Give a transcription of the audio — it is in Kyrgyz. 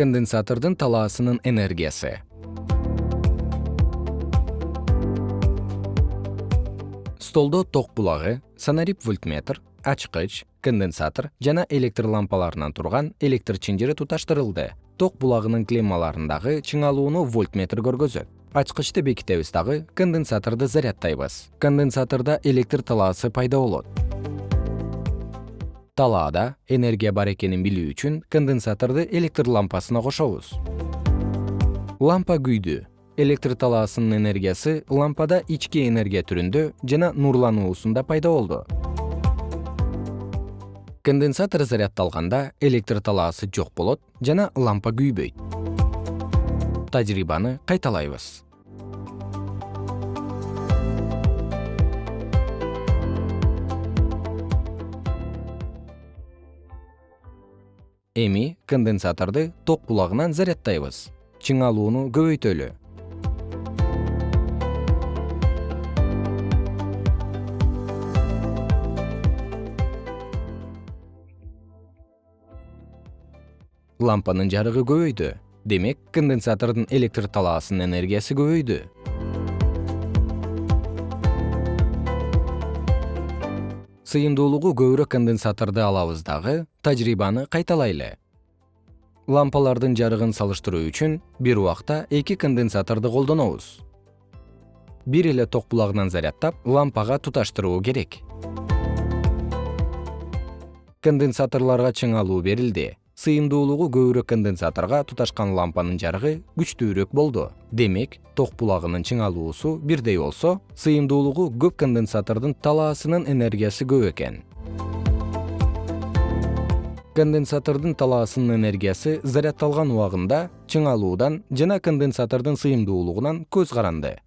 Конденсатордун талаасынын энергиясы. Столдо ток булагы, сонариб вольтметр, ачкыч, конденсатор жана электр лампаларынан турган электр чынжыры туташтырылды. Ток булагынын клеммаларындагы чыңалууну вольтметр көргөзөт. Ачкычты бекитебиз дагы конденсаторду зарядтайбыз. Конденсатордо электр талаасы пайда болот. Талаада энергия бар экенин билүү үчүн конденсаторду электр лампасына кошобуз. Лампа күйдү. Электр талаасынын энергиясы лампада ички энергия түрүндө жана нурлануусунда пайда болду. Конденсатор зарядталганда электр талаасы жок болот жана лампа күйбөйт. Тажрыйбаны кайталайбыз. Эми конденсаторду ток булагынан зарядтайбыз. Чыңалууну көбөйтөлү. Лампанын жарыгы көбөйдү. Демек, конденсатордун электр талаасынын энергиясы көбөйдү. Сыйымдуулугу көбүрөөк конденсаторду алабыз дагы, тажрыйбаны кайталайлы. Лампалардын жарыгын салыштыруу үчүн бир убакта эки конденсаторду колдонобуз. Бир эле ток булагынан зарядтап, лампага туташтыруу керек. Конденсаторлорго чыңалуу берилди. Сыйымдуулугу көбүрөөк конденсаторго туташкан лампанын жарыгы күчтүүрөөк болду. Демек, ток булагынын чыңалуусу бирдей болсо, сыйымдуулугу көп конденсатордун талаасынын энергиясы көп экен. Конденсатордун талаасынын энергиясы зарядталган убагында чыңалуудан жана конденсатордун сыйымдуулугунан көз каранды.